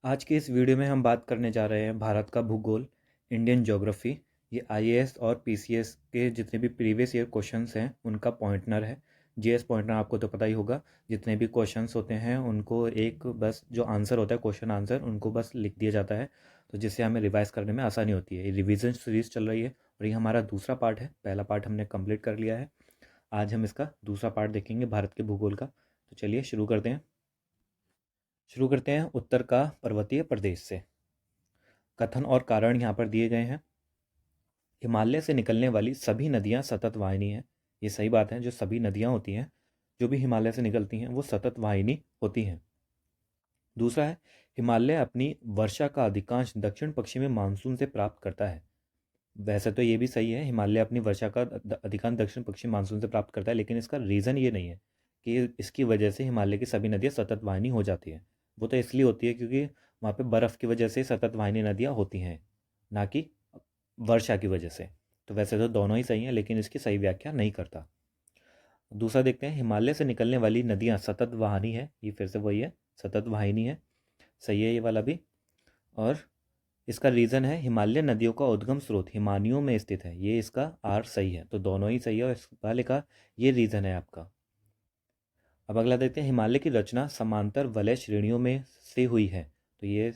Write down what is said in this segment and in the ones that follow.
आज की इस वीडियो में हम बात करने जा रहे हैं भारत का भूगोल, इंडियन ज्योग्राफी। ये आईएएस और पीसीएस के जितने भी प्रीवियस ईयर क्वेश्चंस हैं उनका पॉइंटनर है। जीएस पॉइंटनर आपको तो पता ही होगा। जितने भी क्वेश्चंस होते हैं उनको एक बस जो आंसर होता है, क्वेश्चन आंसर, उनको बस लिख दिया जाता है, तो जिससे हमें रिवाइज करने में आसानी होती है। ये रिवीजन सीरीज चल रही है और ये हमारा दूसरा पार्ट है। पहला पार्ट हमने कंप्लीट कर लिया है। आज हम इसका दूसरा पार्ट देखेंगे भारत के भूगोल का। तो चलिए शुरू करते हैं उत्तर का पर्वतीय प्रदेश से। कथन और कारण यहाँ पर दिए गए हैं। हिमालय से निकलने वाली सभी नदियाँ सतत वाहिनी हैं। ये सही बात है, जो सभी नदियाँ होती हैं जो भी हिमालय से निकलती हैं वो सतत वाहिनी होती हैं। दूसरा है, हिमालय अपनी वर्षा का अधिकांश दक्षिण पश्चिमी मानसून से प्राप्त करता है। वैसे तो ये भी सही है, हिमालय अपनी वर्षा का अधिकांश दक्षिण पश्चिमी मानसून से प्राप्त करता है, लेकिन इसका रीज़न ये नहीं है कि इसकी वजह से हिमालय की सभी नदियाँ सतत वाहिनी हो जाती है। वो तो इसलिए होती है क्योंकि वहाँ पे बर्फ़ की वजह से सतत वाहिनी नदियाँ होती हैं, ना कि वर्षा की वजह से। तो वैसे तो दोनों ही सही हैं, लेकिन इसकी सही व्याख्या नहीं करता। दूसरा देखते हैं, हिमालय से निकलने वाली नदियाँ सतत वाहिनी है। ये फिर से वही है, सतत वाहिनी है, सही है ये वाला भी। और इसका रीज़न है, हिमालय नदियों का उद्गम स्रोत हिमानियों में स्थित है। ये इसका आर सही है, तो दोनों ही सही है और इस वाले का ये रीज़न है आपका। अब अगला देखते हैं, हिमालय की रचना समांतर वलय श्रेणियों में से हुई है। तो ये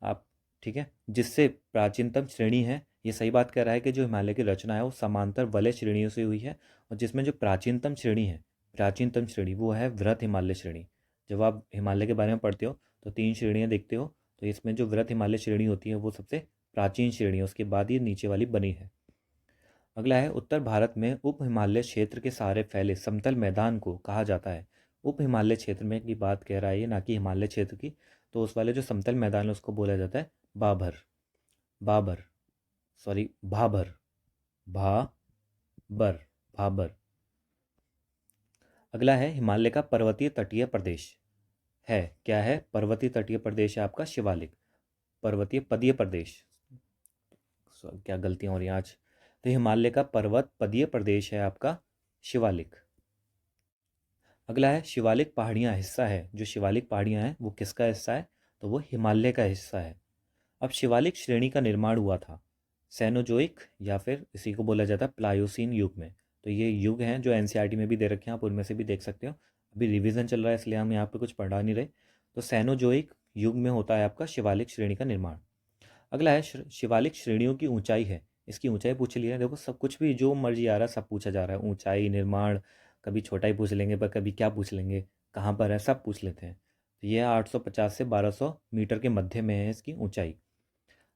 आप ठीक है, जिससे प्राचीनतम श्रेणी है। ये सही बात कह रहा है कि जो हिमालय की रचना है वो समांतर वलय श्रेणियों से हुई है, और जिसमें जो प्राचीनतम श्रेणी है, प्राचीनतम श्रेणी वो है वृहत हिमालय श्रेणी। जब आप हिमालय के बारे में पढ़ते हो तो 3 श्रेणियाँ देखते हो, तो इसमें जो वृहत हिमालय श्रेणी होती है वो सबसे प्राचीन श्रेणी है, उसके बाद ये नीचे वाली बनी है। अगला है, उत्तर भारत में उप हिमालय क्षेत्र के सहारे फैले समतल मैदान को कहा जाता है। उप हिमालय क्षेत्र में की बात कह रहा है ये, ना कि हिमालय क्षेत्र की। तो उस वाले जो समतल मैदान है उसको बोला जाता है बाबर, बाबर, सॉरी भाबर, भाबर, भाबर। अगला है, हिमालय का पर्वतीय तटीय प्रदेश है। क्या है? पर्वतीय तटीय प्रदेश है आपका शिवालिक। पर्वतीय पदीय प्रदेश, क्या गलतियां हो रही हैं आज। तो हिमालय का पर्वत पदीय प्रदेश है आपका शिवालिक। अगला है, शिवालिक पहाड़ियाँ हिस्सा है। जो शिवालिक पहाड़ियाँ हैं वो किसका हिस्सा है? तो वो हिमालय का हिस्सा है। अब शिवालिक श्रेणी का निर्माण हुआ था सेनोजोइक या फिर इसी को बोला जाता है प्लायोसीन युग में। तो ये युग हैं जो एनसीईआरटी में भी दे रखे हैं, आप उनमें से भी देख सकते हो। अभी रिवीजन चल रहा है इसलिए हम यहाँ पे कुछ पढ़ा नहीं रहे। तो सेनोजोइक युग में होता है आपका शिवालिक श्रेणी का निर्माण। अगला है, शिवालिक श्रेणियों की ऊंचाई है। इसकी ऊंचाई पूछ लिया है। देखो, सब कुछ भी जो मर्जी आ रहा है सब पूछा जा रहा है, ऊंचाई, निर्माण, कभी छोटा ही पूछ लेंगे पर कभी क्या पूछ लेंगे, कहाँ पर है, सब पूछ लेते हैं। तो ये 850 से 1200 मीटर के मध्य में है इसकी ऊंचाई।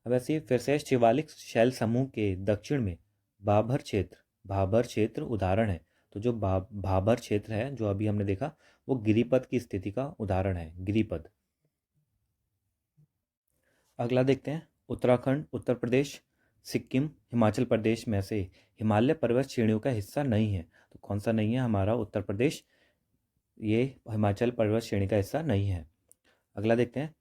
अब ऐसे ही फिर से, शिवालिक शैल समूह के दक्षिण में भाबर क्षेत्र, भाबर क्षेत्र उदाहरण है। तो जो भाबर क्षेत्र है जो अभी हमने देखा वो गिरिपद की स्थिति का उदाहरण है, गिरिपद। अगला देखते हैं, उत्तराखंड, उत्तर प्रदेश, सिक्किम, हिमाचल प्रदेश में से हिमालय पर्वत श्रेणियों का हिस्सा नहीं है। तो कौन सा नहीं है? हमारा उत्तर प्रदेश ये हिमाचल पर्वत श्रेणी का हिस्सा नहीं है। अगला देखते हैं,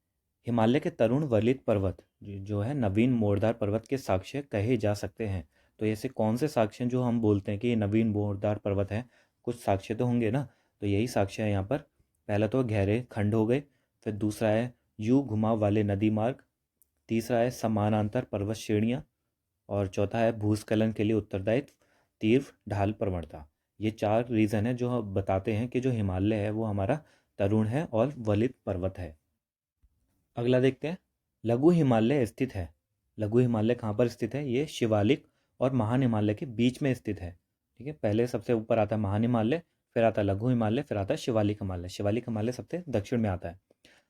हिमालय के तरुण वलित पर्वत जो है नवीन मोड़दार पर्वत के साक्ष्य कहे जा सकते हैं। तो ऐसे कौन से साक्ष्य जो हम बोलते हैं कि ये नवीन मोड़दार पर्वत है? कुछ साक्ष्य तो होंगे ना। तो यही साक्ष्य है यहाँ पर। पहला तो गहरे खंड हो गए, फिर दूसरा है यू घुमाव वाले नदी मार्ग, तीसरा है समानांतर पर्वत श्रेणियाँ, और चौथा है भूस्खलन के लिए उत्तरदायित्व, तीव्र ढाल प्रवणता। ये 4 रीज़न है जो हम बताते हैं कि जो हिमालय है वो हमारा तरुण है और वलित पर्वत है। अगला देखते हैं, लघु हिमालय स्थित है। लघु हिमालय कहाँ पर स्थित है? ये शिवालिक और महान हिमालय के बीच में स्थित है। ठीक है, पहले सबसे ऊपर आता है महान हिमालय, फिर आता है लघु हिमालय, फिर आता है शिवालिक हिमालय। शिवालिक हिमालय सबसे दक्षिण में आता है।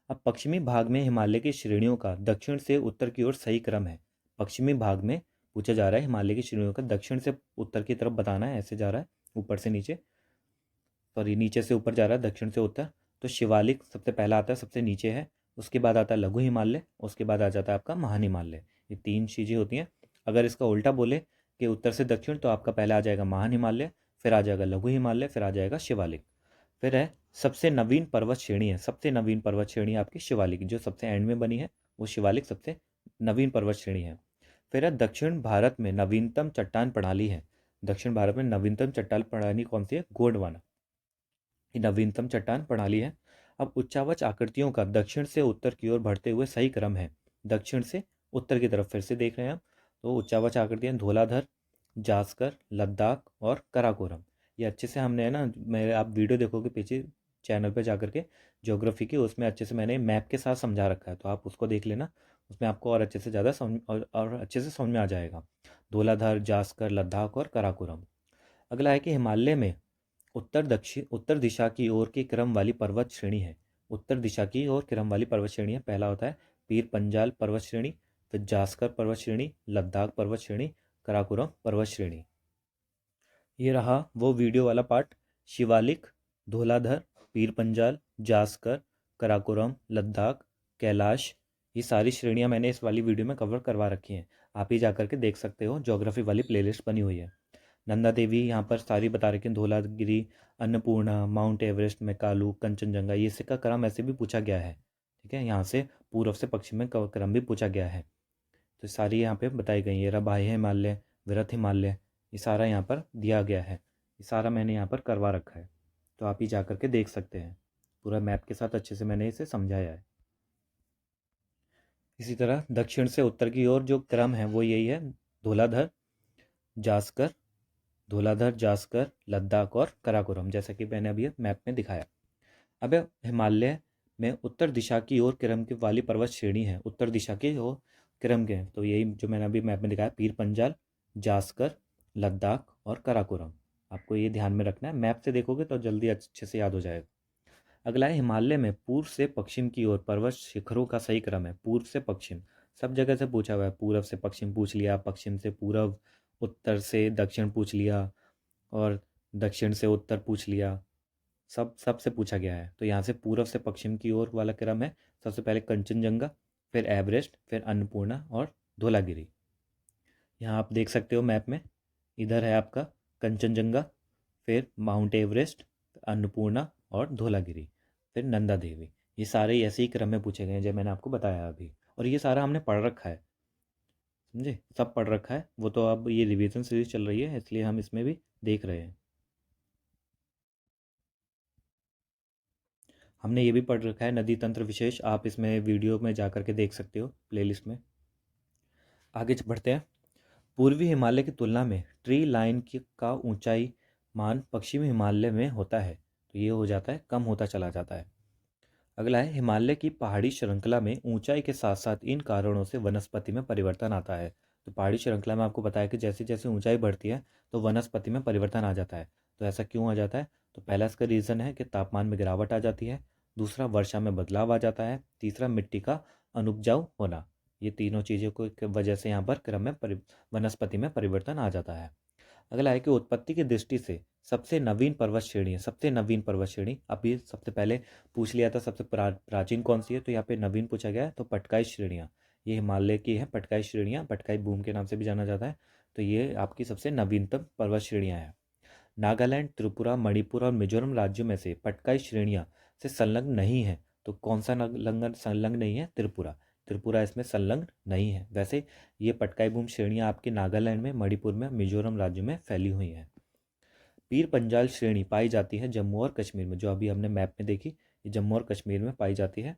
अब पश्चिमी भाग में हिमालय की श्रेणियों का दक्षिण से उत्तर की ओर सही क्रम है। पश्चिमी भाग में पूछा जा रहा है हिमालय की श्रेणियों का दक्षिण से उत्तर की तरफ बताना है, ऐसे जा रहा है ऊपर से नीचे, सॉरी नीचे से ऊपर जा रहा है, दक्षिण से उत्तर। तो शिवालिक सबसे पहला आता है, सबसे नीचे है। उसके बाद आता है लघु हिमालय, उसके बाद आ जाता है आपका महान हिमालय। ये 3 चीज़ें होती हैं। अगर इसका उल्टा बोले कि उत्तर से दक्षिण, तो आपका पहला आ जाएगा महान हिमालय, फिर आ जाएगा लघु हिमालय, फिर आ जाएगा शिवालिक। फिर है, सबसे नवीन पर्वत श्रेणी है। सबसे नवीन पर्वत श्रेणी आपकी शिवालिक, जो सबसे एंड में बनी है वो शिवालिक सबसे नवीन पर्वत श्रेणी है। फिर है, दक्षिण भारत में नवीनतम चट्टान प्रणाली है। दक्षिण भारत में नवीनतम चट्टान प्रणाली कौन सी है? गोंडवाना, ये नवीनतम चट्टान प्रणाली है। अब उच्चावच आकृतियों का दक्षिण से उत्तर की ओर बढ़ते हुए सही क्रम है। दक्षिण से उत्तर की तरफ फिर से देख रहे हैं हम। तो उच्चावच आकृतियाँ धौलाधर, जास्कर, लद्दाख और कराकोरम। ये अच्छे से हमने है ना, मेरे आप वीडियो देखोगे पीछे चैनल पे जाकर के ज्योग्राफी की, उसमें अच्छे से मैंने मैप के साथ समझा रखा है, तो आप उसको देख लेना। उसमें आपको और अच्छे से ज़्यादा समझ और अच्छे से समझ में आ जाएगा। धौलाधर, जास्कर, लद्दाख और कराकोरम। अगला है कि हिमालय में उत्तर दिशा की ओर की क्रम वाली पर्वत श्रेणी है। उत्तर दिशा की ओर क्रम वाली पर्वत श्रेणी है। पहला होता है पीर पंजाल पर्वत श्रेणी, फिर जास्कर पर्वत श्रेणी, लद्दाख पर्वत श्रेणी, कराकोरम पर्वत श्रेणी। ये रहा वो वीडियो वाला पार्ट। शिवालिक, धौलाधर, पीर पंजाल, जास्कर, कराकोरम, लद्दाख, कैलाश, ये सारी श्रेणियां मैंने इस वाली वीडियो में कवर करवा रखी हैं। आप ही जाकर के देख सकते हो, ज्योग्राफी वाली प्लेलिस्ट बनी हुई है। नंदा देवी यहाँ पर सारी बता रखी हैं, धौलागिरी, अन्नपूर्णा, माउंट एवरेस्ट, मैकालू, कंचनजंगा, ये इसका क्रम ऐसे भी पूछा गया है। ठीक है, यहाँ से पूर्व से पश्चिम में क्रम भी पूछा गया है। तो सारी यहाँ पे बताई गई है। बाह्य हिमालय, वृहत हिमालय, ये सारा यहाँ पर दिया गया है। ये सारा मैंने यहाँ पर करवा रखा है, तो आप ही जा कर के देख सकते हैं। पूरा मैप के साथ अच्छे से मैंने इसे समझाया है। इसी तरह दक्षिण से उत्तर की ओर जो क्रम है वो यही है, धौलाधर, जास्कर, धौलाधर, जास्कर, लद्दाख और कराकोरम, जैसा कि मैंने अभी मैप में दिखाया। अब हिमालय में उत्तर दिशा की ओर क्रम की वाली पर्वत श्रेणी है। उत्तर दिशा की ओर क्रम के, तो यही जो मैंने अभी मैप में दिखाया, पीर पंजाल, जास्कर, लद्दाख और कराकोरम। आपको ये ध्यान में रखना है, मैप से देखोगे तो जल्दी अच्छे से याद हो जाएगा। अगला है हिमालय में पूर्व से पश्चिम की ओर पर्वत शिखरों का सही क्रम है। पूर्व से पश्चिम सब जगह से पूछा हुआ है। पूर्व से पश्चिम पूछ लिया, पश्चिम से पूर्व, उत्तर से दक्षिण पूछ लिया, और दक्षिण से उत्तर पूछ लिया। सबसे पूछा गया है। तो यहाँ से पूर्व से पश्चिम की ओर वाला क्रम है। सबसे पहले कंचनजंगा, फिर एवरेस्ट, फिर अन्नपूर्णा और धौलागिरी। यहाँ आप देख सकते हो मैप में, इधर है आपका कंचनजंगा, फिर माउंट एवरेस्ट, अन्नपूर्णा और धौलागिरी, फिर नंदा देवी। ये सारे ऐसे ही क्रम में पूछे गए हैं जो मैंने आपको बताया अभी, और ये सारा हमने पढ़ रखा है, समझे, सब पढ़ रखा है। वो तो अब ये रिवीजन सीरीज चल रही है, इसलिए हम इसमें भी देख रहे हैं। हमने ये भी पढ़ रखा है नदी तंत्र विशेष, आप इसमें वीडियो में जा कर के देख सकते हो प्लेलिस्ट में। आगे बढ़ते हैं। पूर्वी हिमालय की तुलना में ट्री लाइन की का ऊंचाई मान पश्चिमी हिमालय में होता है, तो ये हो जाता है, कम होता चला जाता है। अगला है हिमालय की पहाड़ी श्रृंखला में ऊंचाई के साथ साथ इन कारणों से वनस्पति में परिवर्तन आता है। तो पहाड़ी श्रृंखला में आपको बताया कि जैसे जैसे ऊंचाई बढ़ती है तो वनस्पति में परिवर्तन आ जाता है। तो ऐसा क्यों आ जाता है? तो पहला इसका रीज़न है कि तापमान में गिरावट आ जाती है, दूसरा वर्षा में बदलाव आ जाता है, तीसरा मिट्टी का अनुपजाऊ होना। ये तीनों चीज़ों की वजह से यहाँ पर क्रम में वनस्पति में परिवर्तन आ जाता है। अगला है कि उत्पत्ति की दृष्टि से सबसे नवीन पर्वत श्रेणी है। सबसे नवीन पर्वत श्रेणी अभी सबसे पहले पूछ लिया था, सबसे प्राचीन कौन सी है, तो यहाँ पे नवीन पूछा गया है। तो पटकाई श्रेणियाँ, ये हिमालय की है पटकाई श्रेणियाँ, पटकाई भूमि के नाम से भी जाना जाता है। तो ये आपकी सबसे नवीनतम पर्वत श्रेणियाँ हैं। नागालैंड, त्रिपुरा, मणिपुर और मिजोरम राज्यों में से पटकाई श्रेणियाँ से संलग्न नहीं है। तो कौन सा संलग्न नहीं है? त्रिपुरा। त्रिपुरा इसमें संलग्न नहीं है। वैसे ये पटकाई भूमि श्रेणियाँ आपके नागालैंड में, मणिपुर में, मिजोरम राज्यों में फैली हुई हैं। पीर पंजाल श्रेणी पाई जाती है जम्मू और कश्मीर में, जो अभी हमने मैप में देखी, ये जम्मू और कश्मीर में पाई जाती है।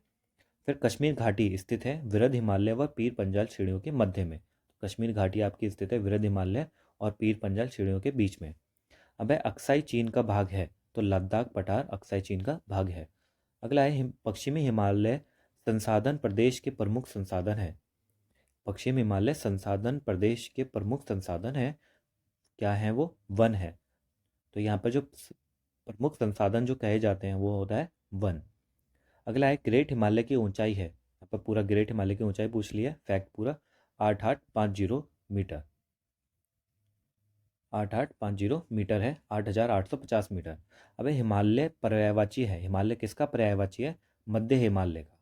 फिर कश्मीर घाटी स्थित है वृहद हिमालय व पीर पंजाल श्रेणियों के मध्य में। कश्मीर घाटी आपकी स्थित है वृहद हिमालय और पीर पंजाल श्रेणियों के बीच में। अब है अक्साई चीन का भाग है, तो लद्दाख पठार अक्साई चीन का भाग है। अगला है पश्चिमी हिमालय संसाधन प्रदेश के प्रमुख संसाधन है। पश्चिम हिमालय संसाधन प्रदेश के प्रमुख संसाधन है, क्या है वो? वन है। तो यहाँ पर जो प्रमुख संसाधन जो कहे जाते हैं वो होता है वन। अगला है ग्रेट हिमालय की ऊंचाई है। यहाँ पर पूरा ग्रेट हिमालय की ऊंचाई पूछ लिया, फैक्ट पूरा 8850 मीटर। 8850 मीटर है, 8850 मीटर। अब हिमालय पर्यायवाची है। हिमालय किसका पर्यायवाची है? मध्य हिमालय का।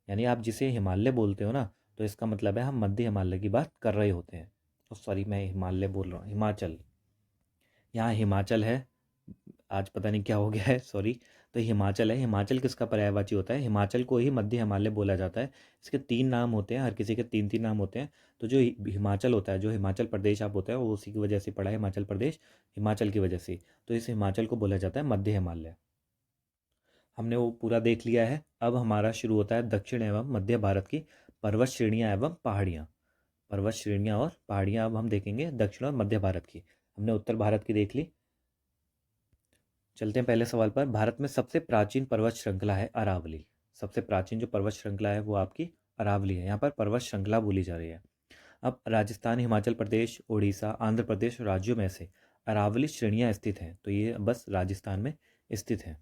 यानी आप जिसे हिमालय बोलते हो ना, तो इसका मतलब है हम मध्य हिमालय की बात कर रहे होते हैं। तो सॉरी, मैं हिमालय बोल रहा हूँ, हिमाचल। यहाँ हिमाचल है, आज पता नहीं क्या हो गया है, सॉरी। तो हिमाचल है। हिमाचल किसका पर्यायवाची होता है? हिमाचल को ही मध्य हिमालय बोला जाता है। इसके तीन नाम होते हैं, हर किसी के तीन तीन नाम होते हैं। तो जो हिमाचल होता है, जो हिमाचल प्रदेश आप होता है, वो उसी की वजह से पड़ा है हिमाचल प्रदेश, हिमाचल की वजह से। तो इस हिमाचल को बोला जाता है मध्य हिमालय। हमने वो पूरा देख लिया है। अब हमारा शुरू होता है दक्षिण एवं मध्य भारत की पर्वत श्रेणियाँ एवं पहाड़ियाँ। पर्वत श्रेणियाँ और पहाड़ियाँ अब हम देखेंगे दक्षिण और मध्य भारत की। हमने उत्तर भारत की देख ली। चलते हैं पहले सवाल पर। भारत में सबसे प्राचीन पर्वत श्रृंखला है अरावली। सबसे प्राचीन जो पर्वत श्रृंखला है वो आपकी अरावली है। यहाँ पर पर्वत श्रृंखला बोली जा रही है। अब राजस्थान, हिमाचल प्रदेश, उड़ीसा, आंध्र प्रदेश राज्यों में से अरावली श्रेणियाँ स्थित हैं, तो ये बस राजस्थान में स्थित है।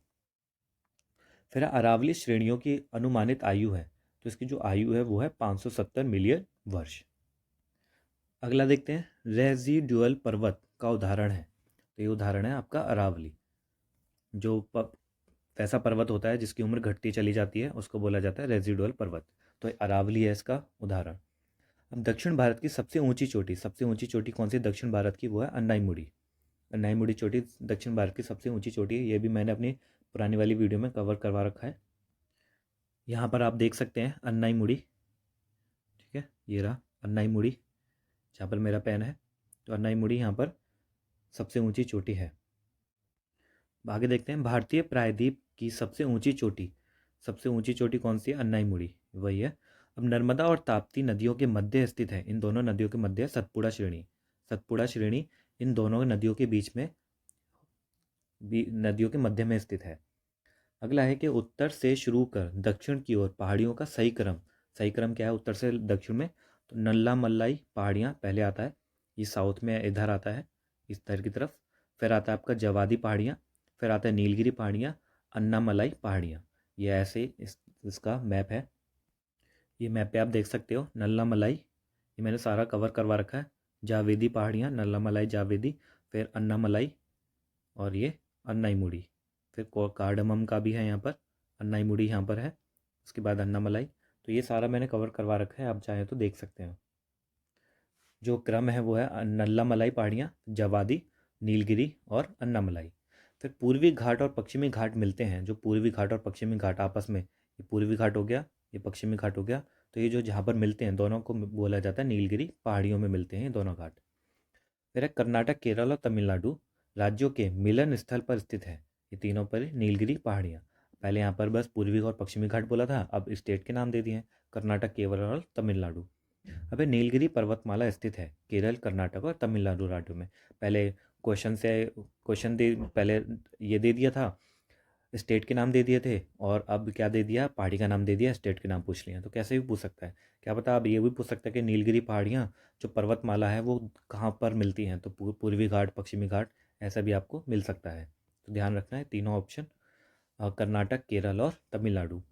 फिर अरावली श्रेणियों की अनुमानित आयु है, तो इसकी जो आयु है वो है 570 मिलियन वर्ष। अगला देखते हैं, रेजिडुअल पर्वत का उदाहरण है, तो ये उदाहरण है आपका अरावली। जो वैसा पर्वत होता है जिसकी उम्र घटती चली जाती है उसको बोला जाता है रेजिडुअल पर्वत, तो अरावली है इसका उदाहरण। अब दक्षिण भारत की सबसे ऊंची चोटी कौन सी दक्षिण भारत की, वो है अन्नाईमुड़ी। अन्नाईमुड़ी चोटी दक्षिण भारत की सबसे ऊंची चोटी है। ये भी मैंने अपनी पुरानी वाली वीडियो में कवर करवा रखा है। यहाँ पर आप देख सकते हैं अन्नाईमुड़ी, ठीक है, ये रहा अन्नाईमुड़ी जहाँ पर मेरा पेन है। तो अन्नाईमुड़ी यहाँ पर सबसे ऊंची चोटी है। आगे देखते हैं, भारतीय प्रायद्वीप की सबसे ऊंची चोटी कौन सी है, अन्नाईमुड़ी वही है। अब नर्मदा और ताप्ती नदियों के मध्य स्थित है, इन दोनों नदियों के मध्य सतपुड़ा श्रेणी। सतपुड़ा श्रेणी इन दोनों नदियों के बीच में नदियों के मध्य में स्थित है। अगला है कि उत्तर से शुरू कर दक्षिण की ओर पहाड़ियों का सही क्रम क्या है उत्तर से दक्षिण में, तो नल्ला मल्लाई पहाड़ियाँ पहले आता है, ये साउथ में इधर आता है इस तरह की तरफ। फिर आता है आपका जवादी पहाड़ियाँ, फिर आता है नीलगिरी पहाड़ियाँ, अन्नामलाई पहाड़ियाँ। ये ऐसे इसका मैप है। ये मैप पे आप देख सकते हो नल्ला मलाई, ये मैंने सारा कवर करवा रखा है। जावेदी पहाड़ियाँ, नल्ला मलाई जावेदी, फिर अन्नामलाई और ये अन्नाईमुड़ी। फिर कार्डमम का भी है यहाँ पर, अन्नाईमुड़ी यहाँ पर है, उसके बाद अन्नामलाई। तो ये सारा मैंने कवर करवा रखा है, आप चाहें तो देख सकते हैं। जो क्रम है वो है नल्ला मलाई पहाड़ियाँ, जवादी, नीलगिरी और अन्नामलाई। फिर पूर्वी घाट और पश्चिमी घाट मिलते हैं, जो पूर्वी घाट और पश्चिमी घाट आपस में, ये पूर्वी घाट हो गया, ये पश्चिमी घाट हो गया, तो ये जो जहाँ पर मिलते हैं दोनों को बोला जाता है नीलगिरी पहाड़ियों में मिलते हैं ये दोनों घाट। फिर है कर्नाटक, केरल और तमिलनाडु राज्यों के मिलन स्थल पर स्थित है ये तीनों पर नीलगिरी पहाड़ियाँ। पहले यहाँ पर बस पूर्वी और पश्चिमी घाट बोला था, अब स्टेट के नाम दे दिए हैं, कर्नाटक, केरल और तमिलनाडु। अबे नीलगिरी पर्वतमाला स्थित है केरल, कर्नाटक और तमिलनाडु राज्यों में। पहले पहले ये दे दिया था, स्टेट के नाम दे दिए थे, और अब क्या दे दिया, पहाड़ी का नाम दे दिया, स्टेट के नाम पूछ लिया। तो कैसे भी पूछ सकता है, क्या पता अब ये भी पूछ सकता है कि नीलगिरी पहाड़ियाँ जो पर्वतमाला है वो कहाँ पर मिलती हैं, तो पूर्वी घाट, पश्चिमी घाट, ऐसा भी आपको मिल सकता है। तो ध्यान रखना है तीनों ऑप्शन, कर्नाटक, केरल और तमिलनाडु।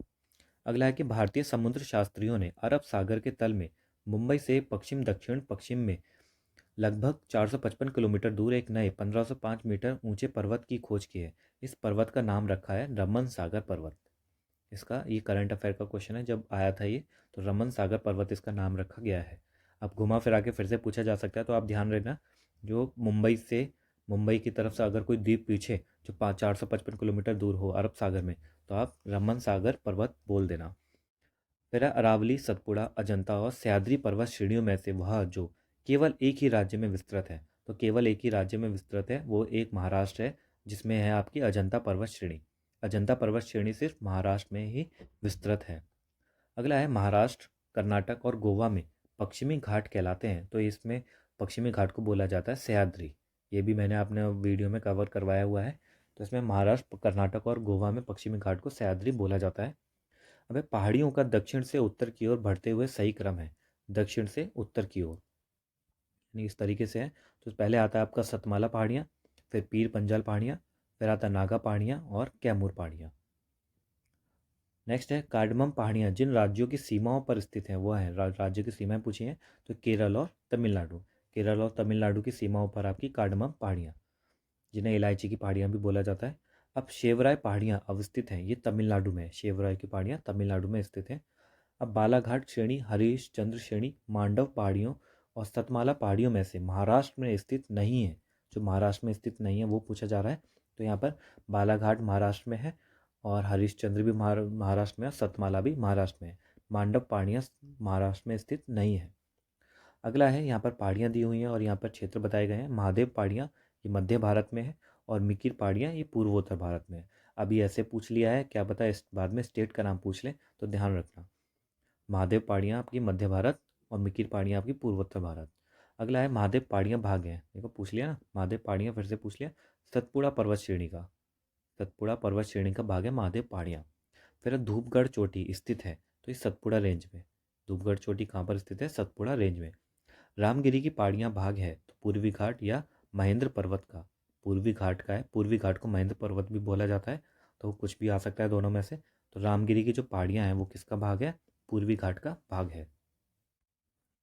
अगला है कि भारतीय समुद्र शास्त्रियों ने अरब सागर के तल में मुंबई से पश्चिम दक्षिण पश्चिम में लगभग 455 किलोमीटर दूर एक नए 1505 मीटर ऊंचे पर्वत की खोज की है। इस पर्वत का नाम रखा है रमन सागर पर्वत। इसका ये करंट अफेयर का क्वेश्चन है, जब आया था ये, तो रमन सागर पर्वत इसका नाम रखा गया है। अब घुमा फिरा के फिर से पूछा जा सकता है, तो आप ध्यान रखना, जो मुंबई की तरफ से अगर कोई द्वीप पीछे जो 455 किलोमीटर दूर हो अरब सागर में, तो आप रमन सागर पर्वत बोल देना। फिर है अरावली, सतपुड़ा, अजंता और सह्याद्री पर्वत श्रेणियों में से वह जो केवल एक ही राज्य में विस्तृत है, तो केवल एक ही राज्य में विस्तृत है वो एक महाराष्ट्र है, जिसमें है आपकी अजंता पर्वत श्रेणी। अजंता पर्वत श्रेणी सिर्फ महाराष्ट्र में ही विस्तृत है। अगला है महाराष्ट्र, कर्नाटक और गोवा में पश्चिमी घाट कहलाते हैं, तो इसमें पश्चिमी घाट को बोला जाता है सह्याद्री। ये भी मैंने अपने वीडियो में कवर करवाया हुआ है। तो इसमें महाराष्ट्र, कर्नाटक और गोवा में पश्चिमी घाट को सह्याद्री बोला जाता है। अबे पहाड़ियों का दक्षिण से उत्तर की ओर बढ़ते हुए सही क्रम है, दक्षिण से उत्तर की ओर, यानी इस तरीके से है। तो पहले आता है आपका सतमाला पहाड़ियाँ, फिर पीर पंजाल पहाड़ियाँ, फिर आता है नागा पहाड़ियाँ और कैमूर पहाड़ियाँ। नेक्स्ट है कार्डमम पहाड़ियाँ जिन राज्यों की सीमाओं पर स्थित हैं, वो है राज्य की सीमाएं पूछी हैं, तो केरल और तमिलनाडु। केरल और तमिलनाडु की सीमाओं पर आपकी कार्डमम पहाड़ियाँ, जिन्हें इलायची की पहाड़ियाँ भी बोला जाता है। अब शेवराय पहाड़ियाँ अवस्थित हैं, ये तमिलनाडु में है, शेवराय की पहाड़ियाँ तमिलनाडु में स्थित हैं। अब बालाघाट श्रेणी, हरीशचंद्र श्रेणी, मांडव पहाड़ियों और सतमाला पहाड़ियों में से महाराष्ट्र में स्थित नहीं है, जो महाराष्ट्र में स्थित नहीं है वो पूछा जा रहा है। तो यहाँ पर बालाघाट महाराष्ट्र में है, और हरीशचंद्र भी महाराष्ट्र में है, सतमाला भी महाराष्ट्र में है। मांडव पहाड़ियाँ महाराष्ट्र में स्थित नहीं है। अगला है, यहाँ पर पहाड़ियाँ दी हुई हैं और यहाँ पर क्षेत्र बताए गए हैं। महादेव पहाड़ियाँ ये मध्य भारत में है, और मिकिर पहाड़ियाँ ये पूर्वोत्तर भारत में है। अभी ऐसे पूछ लिया है, क्या पता इस बाद में स्टेट का नाम पूछ ले, तो ध्यान रखना। महादेव पहाड़ियाँ आपकी मध्य भारत और मिकिर पहाड़ियाँ आपकी पूर्वोत्तर भारत। अगला है महादेव पहाड़ियाँ भाग हैं, देखो पूछ लिया ना, महादेव पहाड़ियाँ फिर से पूछ लिया। सतपुड़ा पर्वत श्रेणी का, सतपुड़ा पर्वत श्रेणी का भाग है महादेव पहाड़ियाँ। फिर धूपगढ़ चोटी स्थित है, तो ये सतपुड़ा रेंज में। धूपगढ़ चोटी कहाँ पर स्थित है? सतपुड़ा रेंज में। रामगिरी की पहाड़ियाँ भाग है, तो पूर्वी घाट या महेंद्र पर्वत का। पूर्वी घाट का है, पूर्वी घाट को महेंद्र पर्वत भी बोला जाता है, तो कुछ भी आ सकता है दोनों में से। तो रामगिरी की जो पहाड़ियाँ हैं वो किसका भाग है? पूर्वी घाट का भाग है।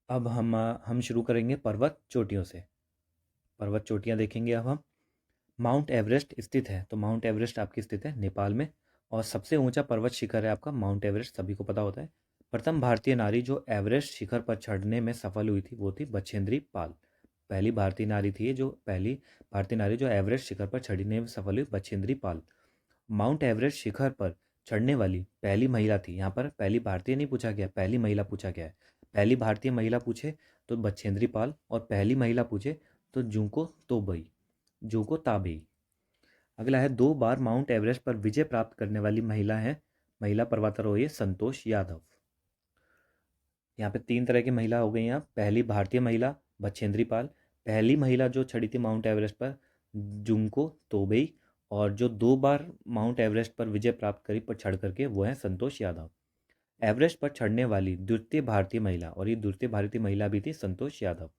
अब हम शुरू करेंगे पर्वत चोटियों से। पर्वत चोटियाँ देखेंगे अब हम। माउंट एवरेस्ट स्थित है, तो माउंट एवरेस्ट आपकी स्थित है नेपाल में, और सबसे ऊंचा पर्वत शिखर है आपका माउंट एवरेस्ट, सभी को पता होता है। प्रथम भारतीय नारी जो एवरेस्ट शिखर पर चढ़ने में सफल हुई थी वो थी बछेंद्री पाल। पहली भारतीय नारी थी, जो पहली भारतीय नारी जो एवरेस्ट शिखर पर चढ़ने में सफल हुई, बछेंद्री पाल। माउंट एवरेस्ट शिखर पर चढ़ने वाली पहली महिला थी, यहाँ पर पहली भारतीय नहीं पूछा गया, पहली महिला पूछा गया है। पहली भारतीय महिला पूछे तो बछेंद्री पाल, और पहली महिला पूछे तो जूको तोबई, जूको ताबेई। अगला है 2 बार माउंट एवरेस्ट पर विजय प्राप्त करने वाली महिला है, महिला पर्वतारोही संतोष यादव। यहाँ पे 3 तरह की महिला हो गई हैं। पहली भारतीय महिला बछेंद्री पाल, पहली महिला जो चढ़ी थी माउंट एवरेस्ट पर जुंको तोबेई, और जो 2 बार माउंट एवरेस्ट पर विजय प्राप्त करी पर चढ़ करके वो है संतोष यादव। एवरेस्ट पर चढ़ने वाली द्वितीय भारतीय महिला, और ये द्वितीय भारतीय महिला भी थी संतोष यादव।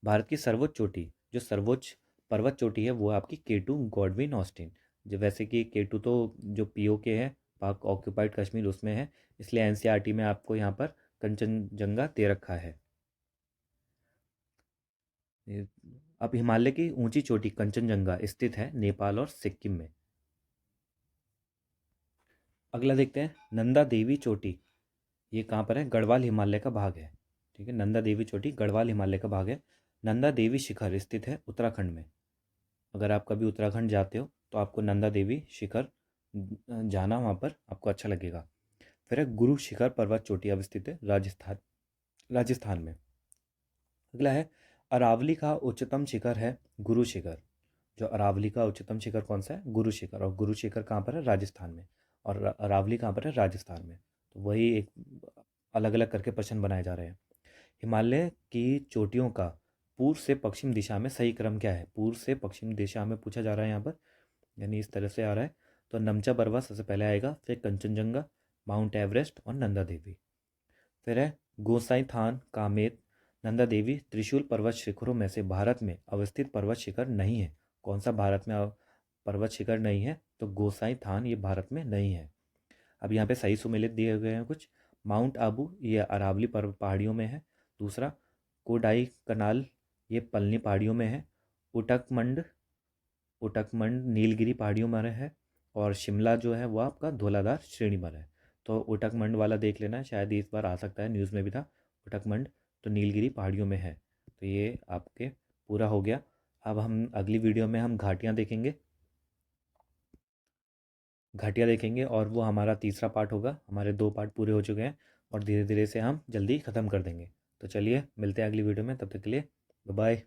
भारत की सर्वोच्च चोटी, जो सर्वोच्च पर्वत चोटी है वो आपकी केटू गॉडविन ऑस्टिन। जो वैसे कि केटू तो जो पीओके है, पाक ऑक्यूपाइड कश्मीर, उसमें है, इसलिए एनसीईआरटी में आपको यहाँ पर कंचनजंगा दे रखा है। अब हिमालय की ऊंची चोटी कंचनजंगा स्थित है नेपाल और सिक्किम में। अगला देखते हैं नंदा देवी चोटी, ये कहाँ पर है? गढ़वाल हिमालय का भाग है। ठीक है, नंदा देवी चोटी गढ़वाल हिमालय का भाग है। नंदा देवी शिखर स्थित है उत्तराखंड में। अगर आप कभी उत्तराखंड जाते हो तो आपको नंदा देवी शिखर जाना, वहाँ पर आपको अच्छा लगेगा। फिर है गुरु शिखर पर्वत चोटी अवस्थित है राजस्थान, राजस्थान में। अगला है अरावली का उच्चतम शिखर है गुरु शिखर। जो अरावली का उच्चतम शिखर कौन सा है? गुरु शिखर। और गुरु शिखर कहाँ पर है? राजस्थान में। और अरावली कहाँ पर है? राजस्थान में। तो वही एक अलग अलग करके प्रश्न बनाए जा रहे हैं। हिमालय की चोटियों का पूर्व से पश्चिम दिशा में सही क्रम क्या है? पूर्व से पश्चिम दिशा में पूछा जा रहा है यहाँ पर, यानी इस तरह से आ रहा है। तो नमचा बरवा सबसे पहले आएगा, फिर कंचनजंगा, माउंट एवरेस्ट और नंदा देवी। फिर है गोसाई थान, कामेत, नंदा देवी त्रिशूल पर्वत शिखरों में से भारत में अवस्थित पर्वत शिखर नहीं है। कौन सा भारत में पर्वत शिखर नहीं है? तो गोसाई थान ये भारत में नहीं है। अब यहाँ पे सही सुमेलित दिए गए हैं कुछ। माउंट आबू ये अरावली पर्वत पहाड़ियों में है। दूसरा कोडाई कनाल ये पलनी पहाड़ियों में है। उटकमंड, उटकमंड नीलगिरी पहाड़ियों में है। और शिमला जो है वो आपका धौलाधार श्रेणी पर है। तो उटकमंड वाला देख लेना, शायद इस बार आ सकता है, न्यूज़ में भी था उटकमंड, तो नीलगिरी पहाड़ियों में है। तो ये आपके पूरा हो गया। अब हम अगली वीडियो में हम घाटियाँ देखेंगे, घाटियाँ देखेंगे, और वो हमारा तीसरा पार्ट होगा। हमारे 2 पार्ट पूरे हो चुके हैं और धीरे धीरे से हम जल्दी ख़त्म कर देंगे। तो चलिए मिलते हैं अगली वीडियो में, तब तक के लिए बाय बाय।